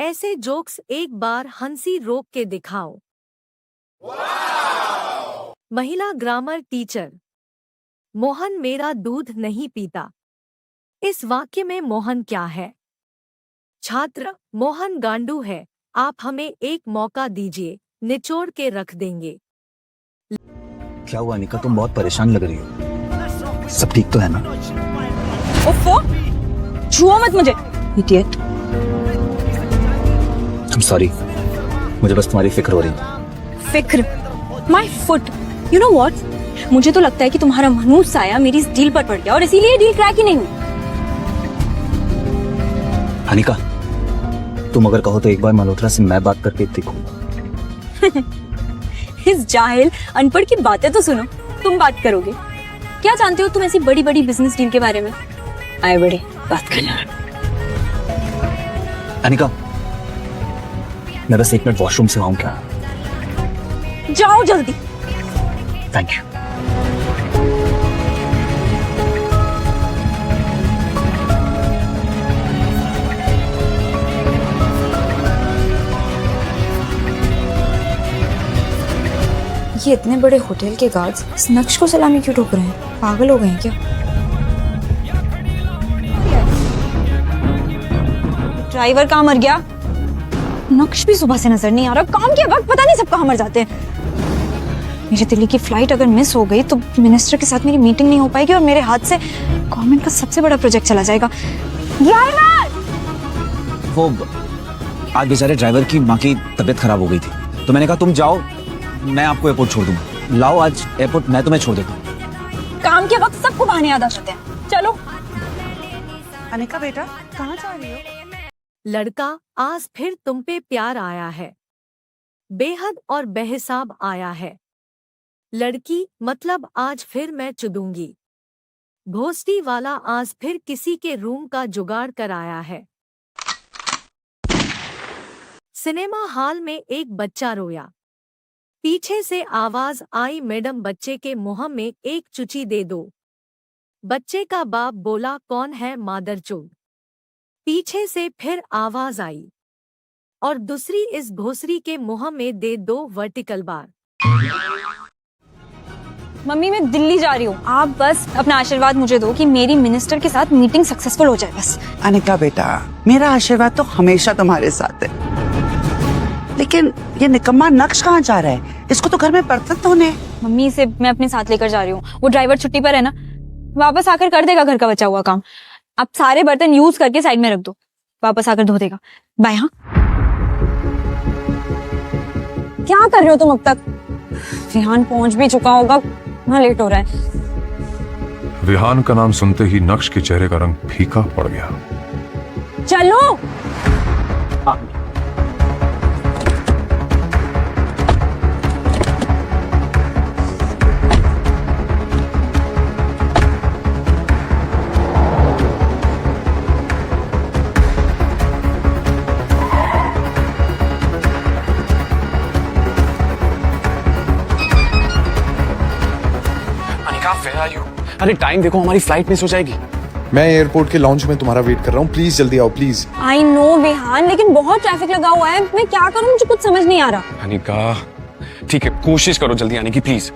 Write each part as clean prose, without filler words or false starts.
ऐसे जोक्स एक बार हंसी रोक के दिखाओ। महिला ग्रामर टीचर। मोहन मेरा दूध नहीं पीता। इस वाक्य में मोहन क्या है? छात्र, मोहन गांडू है। आप हमें एक मौका दीजिए, निचोड़ के रख देंगे। क्या हुआ अनिका, तुम बहुत परेशान लग रही हो। सब ठीक तो है ना? ओफो, छुओ मत मुझे, इडियट। I'm sorry, मुझे बस तुम्हारी फिक्र हो रही है। फिक्र? My foot. You know what, मुझे तो लगता है कि तुम्हारा मनहूस साया मेरी इस डील पर पड़ गया और इसीलिए डील क्रैक ही नहीं हुई। अनिका, तुम अगर कहो तो एक बार मल्होत्रा से मैं बात करके देखूं। इस जाहिल अनपढ़ की बातें तो सुनो। तुम बात करोगे? क्या जानते हो तुम ऐसी बड़ी बड़ी बिजनेस डील के बारे में? आए बड़े बात करना। अनिका, मैं बस 1 मिनट वॉशरूम से आऊं क्या? जाओ जल्दी। Thank you. ये इतने बड़े होटल के गार्ड्स इस नक्श को सलामी क्यों ठोक रहे हैं? पागल हो गए हैं क्या? ड्राइवर कहाँ मर गया? नक्श भी सुबह से नजर नहीं आ रहा। काम के वक्त पता नहीं सब कहाँ मर जाते हैं। मेरी दिल्ली की फ्लाइट अगर मिस हो गई तो मिनिस्टर के साथ मेरी मीटिंग नहीं हो पाएगी और मेरे हाथ से गवर्नमेंट का सबसे बड़ा प्रोजेक्ट चला जाएगा। ड्राइवर! वो आज बेचारे ड्राइवर की माँ की तबीयत खराब हो गई थी, तो मैंने कहा तुम जाओ, मैं आपको एयरपोर्ट छोड़ दूंगा। लाओ आज एयरपोर्ट मैं तुम्हें छोड़ देता हूँ। काम के वक्त सबको बहाने याद आ जाते हैं। चलो। अनिका बेटा, कहाँ जा रही हो? लड़का, आज फिर तुम पे प्यार आया है। बेहद और बेहिसाब आया है। लड़की, मतलब आज फिर मैं चुदूंगी। भोसडी वाला आज फिर किसी के रूम का जुगाड़ कर आया है। सिनेमा हॉल में एक बच्चा रोया। पीछे से आवाज आई, मैडम बच्चे के मुंह में एक चुची दे दो। बच्चे का बाप बोला, कौन है मादरचोद? पीछे से फिर आवाज आई, और दूसरी इस भोसरी के मुंह में दे दो वर्टिकल बार। मम्मी मैं दिल्ली जा रही हूँ। आप बस अपना आशीर्वाद मुझे दो कि मेरी मिनिस्टर के साथ मीटिंग सक्सेसफुल हो जाए बस। अनिका बेटा, मेरा आशीर्वाद तो हमेशा तुम्हारे साथ है, लेकिन ये निकम्मा नक्श कहाँ जा रहा है? इसको तो घर में बर्तन धोने हैं। मम्मी इसे मैं अपने साथ लेकर जा रही हूँ। वो ड्राइवर छुट्टी पर है ना, वापस आकर कर देगा घर का बचा हुआ काम। आप सारे बर्तन यूज करके साइड में रख दो, वापस आकर धो देगा। बाय। हाँ, क्या कर रहे हो तुम अब तक? विहान पहुंच भी चुका होगा, वहाँ लेट हो रहा है। विहान का नाम सुनते ही नक्श के चेहरे का रंग फीका पड़ गया। चलो। अरे टाइम देखो, हमारी फ्लाइट मिस हो जाएगी। मैं एयरपोर्ट के लॉन्च में तुम्हारा वेट कर रहा हूँ, प्लीज जल्दी आओ प्लीज। आई नो विहान, लेकिन बहुत ट्रैफिक लगा हुआ है। मैं क्या करूँ, मुझे कुछ समझ नहीं आ रहा। अनिका ठीक है, कोशिश करो जल्दी आने की प्लीज।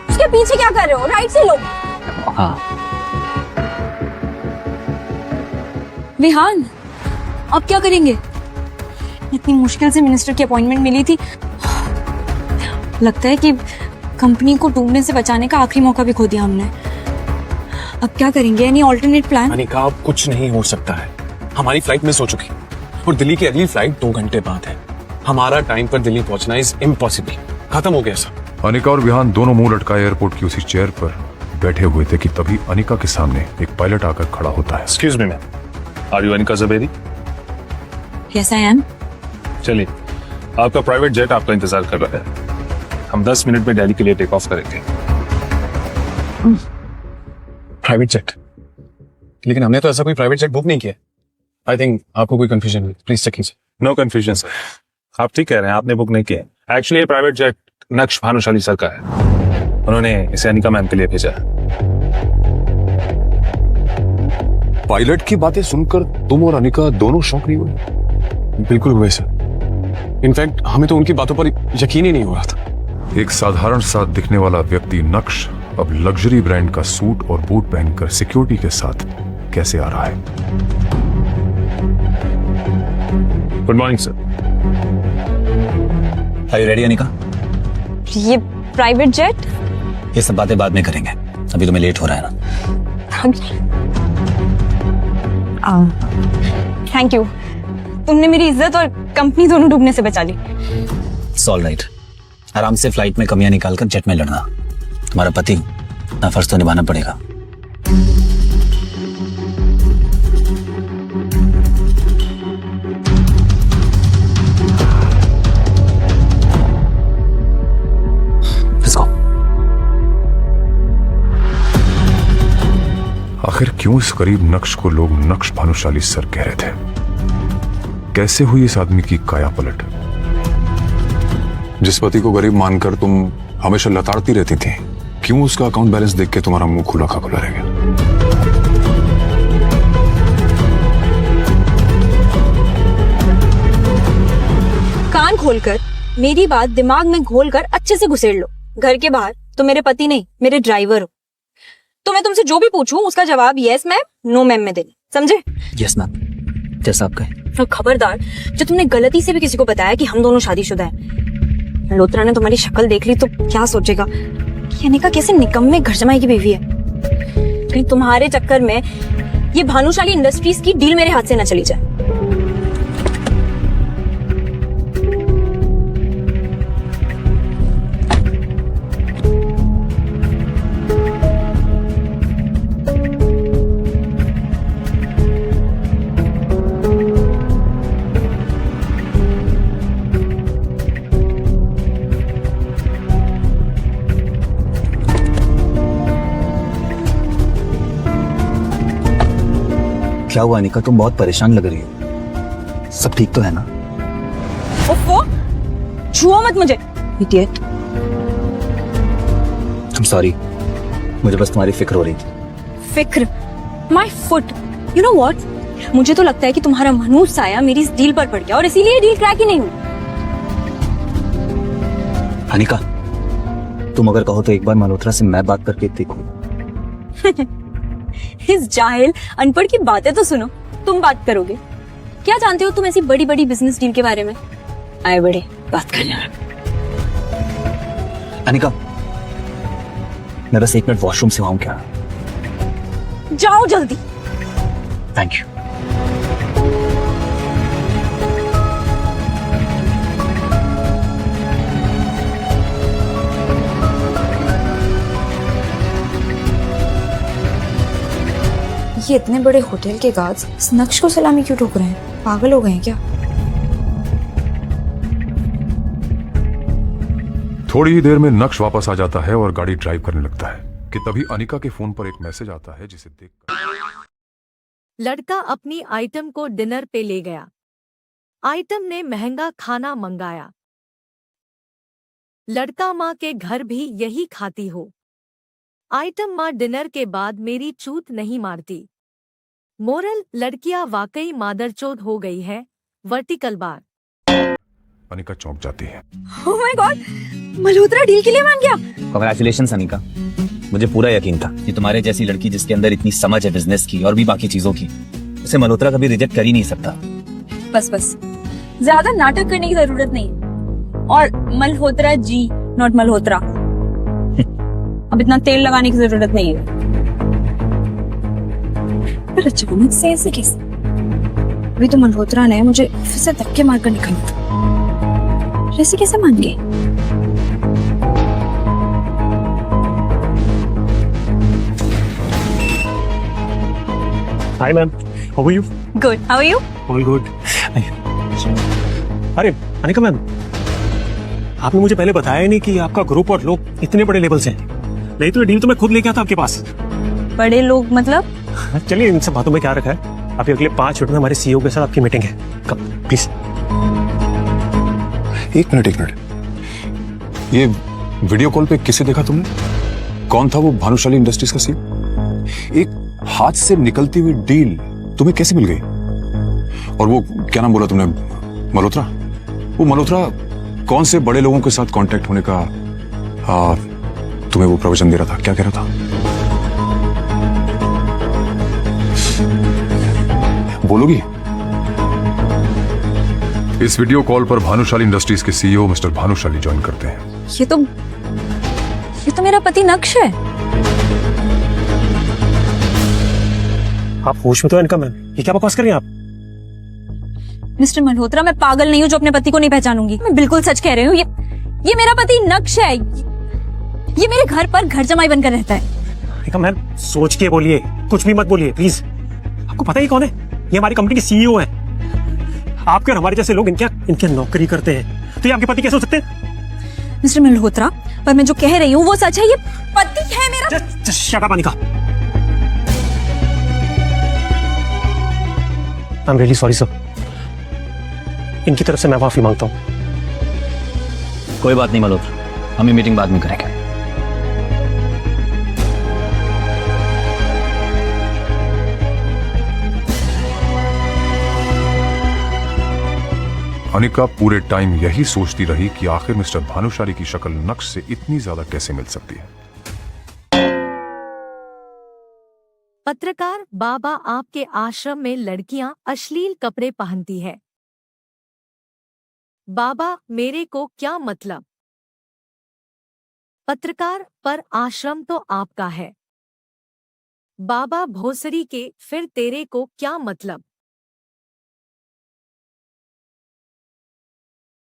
उसके पीछे क्या कर रहे हो? राइट से लो। हाँ। विहान, अब क्या करेंगे? इतनी मुश्किल से मिनिस्टर की अपॉइंटमेंट मिली थी। लगता है कि कंपनी को डूबने से बचाने का आखिरी मौका भी खो दिया हमने। अब क्या करेंगे? Any alternate plan? अनिका अब कुछ नहीं हो सकता है। हमारी फ्लाइट मिस हो चुकी और दिल्ली की अगली फ्लाइट 2 घंटे बाद है। हमारा टाइम पर दिल्ली पहुंचना इज इम्पॉसिबल। खत्म हो गया सब। अनिका और विहान दोनों मुंह लटकाए एयरपोर्ट की उसी चेयर पर बैठे हुए थे कि तभी अनिका के सामने एक पायलट आकर खड़ा होता है। Excuse me ma'am, are you Anika Jaberi? Yes I am. चलिए, आपका प्राइवेट जेट आपका इंतजार कर रहा है। हम 10 मिनट में दिल्ली के लिए टेक ऑफ करेंगे। Private jet? लेकिन हमने तो ऐसा कोई प्राइवेट जेट बुक नहीं किया। आई थिंक आपको कोई कंफ्यूजन हुई, प्लीज चेक कीजिए। नो कंफ्यूजन सर, आप ठीक कह रहे हैं, आपने बुक नहीं किया। एक्चुअली ये प्राइवेट जेट नक्श भानुशाली सर का है, उन्होंने इसे अनिका मैम के लिए भेजा है। पायलट की बातें सुनकर तुम और अनिका दोनों शॉक नहीं हुए? बिल्कुल हुए सर। इनफैक्ट हमें तो उनकी बातों पर यकीन ही नहीं हो रहा था। एक साधारण सा दिखने वाला व्यक्ति नक्श अब लग्जरी ब्रांड का सूट और बूट पहनकर सिक्योरिटी के साथ कैसे आ रहा है? Good morning sir. Are you ready Anika? ये प्राइवेट जेट? ये सब बातें बाद में करेंगे, अभी तुम्हें लेट हो रहा है ना। थैंक यू, तुमने मेरी इज्जत और कंपनी दोनों डूबने से बचा ली। It's all right. आराम से फ्लाइट में कमियां निकालकर जेट में लड़ना। तुम्हारा पति अपना फर्ज तो निभाना पड़ेगा। Let's go. आखिर क्यों इस गरीब नक्श को लोग नक्श भानुशाली सर कह रहे थे? कैसे हुई इस आदमी की काया पलट? जिस पति को गरीब मानकर तुम हमेशा लताड़ती रहती थी, क्यों उसका अकाउंट बैलेंस देख के तुम्हारा मुंह खुला का खुला रह गया? कान खोलकर मेरी बात दिमाग में घोलकर अच्छे से घुसेड़ लो। घर के बाहर तो मेरे पति नहीं, मेरे ड्राइवर हो। तो मैं तुमसे जो भी पूछूं उसका जवाब यस मैम, नो मैम में देना, समझे? यस मैम, जैसा आप कहें। और खबरदार, जो तुमने गलती से भी किसी को बताया कि हम दोनों शादीशुदा हैं, मल्होत्रा ने तुम्हारी शक्ल देख ली तो क्या सोचेगा कि अनिका कैसे निकम्मे घर जमाई की बीवी है। कहीं तुम्हारे चक्कर में ये भानुशाली इंडस्ट्रीज की डील मेरे हाथ से न चली जाए। क्या हुआ अनिका, तुम बहुत परेशान लग रही हो। सब ठीक तो है ना? ओफो, छुओ मत मुझे, इडियट। I'm sorry, मुझे बस तुम्हारी फिक्र हो रही थी। फिक्र? My foot. You know what, मुझे तो लगता है कि तुम्हारा मनहूस साया मेरी इस डील पर पड़ गया और इसीलिए डील क्रैक ही नहीं हुई। अनिका, तुम अगर कहो तो एक बार मल्होत्रा से मैं बात करके देखूं। इस जाहिल अनपढ़ की बातें तो सुनो, तुम बात करोगे? क्या जानते हो तुम ऐसी बड़ी बड़ी बिजनेस डील के बारे में? आए बड़े बात करने। अनिका, मैं बस 1 मिनट वॉशरूम से आऊं क्या? जाओ जल्दी। Thank you. ये इतने बड़े होटल के गार्ड्स इस नक्श को सलामी क्यों ठोक रहे हैं? पागल हो गए हैं क्या? थोड़ी ही देर में नक्श वापस आ जाता है और गाड़ी ड्राइव करने लगता है कि तभी अनिका के फोन पर एक मैसेज आता है जिसे देखकर लड़का अपनी आइटम को डिनर पे ले गया। आइटम ने महंगा खाना मंगाया। लड़का माँ के घर भी यही खाती हो। आइटम माँ डिनर के बाद मेरी चूत नहीं मारती। मोरल, लड़कियां वाकई मादरचोद हो गई है। Vertical bar. अनिका चौंक जाती है। Oh my God, Malhotra deal के लिए मान गया। कांग्रेचुलेशंस अनिका, मुझे पूरा यकीन था कि तुम्हारे जैसी लड़की जिसके अंदर इतनी समझ है बिजनेस की और भी बाकी चीजों की, उसे मल्होत्रा कभी रिजेक्ट कर ही नहीं सकता। बस बस, ज्यादा नाटक करने की जरूरत नहीं। और मल्होत्रा जी, नॉट मल्होत्रा। अब इतना तेल लगाने की जरूरत नहीं है। पर अचानक से ऐसे कैसे? अभी तो मल्होत्रा ने मुझे फिर से धक्के मारकर निकाला था। ऐसे कैसे मान गए? Hi ma'am, how are you? Good, how are you? All good. अरे अनिका मैम, आपने मुझे पहले बताया ही नहीं कि आपका ग्रुप और लोग इतने बड़े लेवल से हैं। नहीं तो ये डील तो मैं खुद लेके आता आपके पास। बड़े लोग मतलब? चलिए इन सब बातों में क्या रखा है। अभी अगले 5 मिनट में हमारे सीईओ के साथ आपकी मीटिंग है। कब प्लीज। एक मिनट। ये वीडियो कॉल पे किसे देखा तुमने? कौन था वो भानुशाली इंडस्ट्रीज का सीईओ? एक हाथ से निकलती हुई डील तुम्हें कैसे मिल गई? और वो क्या नाम बोला तुमने, मल्होत्रा? वो मल्होत्रा कौन से बड़े लोगों के साथ कांटेक्ट होने का तुम्हें वो प्रवचन दे रहा था, क्या कह रहा था? बोलोगी? इस वीडियो कॉल पर भानुशाली इंडस्ट्रीज के सीईओ मिस्टर भानुशाली ज्वाइन करते हैं। ये तो मेरा पति नक्श है। आप होश में तो हैं इनका मैम, ये क्या बकवास कर रही हैं आप? मिस्टर मल्होत्रा, मैं पागल नहीं हूँ जो अपने पति को नहीं पहचानूंगी। मैं बिल्कुल सच कह रही हूँ। ये मेरा पति नक्श है। ये मेरे घर पर घर जमाई बनकर रहता है। देखा मैम, सोच के बोलिए, कुछ भी मत बोलिए प्लीज। आपको पता ही कौन है? ये हमारी कंपनी के सीईओ हैं। आपके और हमारे जैसे लोग इनके नौकरी करते हैं, तो ये आपके पति कैसे हो सकते हैं? मिस्टर मल्होत्रा, पर मैं जो कह रही हूँ वो सच है। ये पति है मेरा। Shut up Anika. I am really sorry sir. इनकी तरफ से मैं माफी मांगता हूँ। कोई बात नहीं मल्होत्रा, हम ये मीटिंग बाद में करेंगे। अनिका पूरे टाइम यही सोचती रही कि आखिर मिस्टर भानुशाली की शक्ल नक्श से इतनी ज्यादा कैसे मिल सकती है। पत्रकार बाबा, आपके आश्रम में लड़कियां अश्लील कपड़े पहनती है। बाबा, मेरे को क्या मतलब? पत्रकार, पर आश्रम तो आपका है। बाबा भोसरी के, फिर तेरे को क्या मतलब?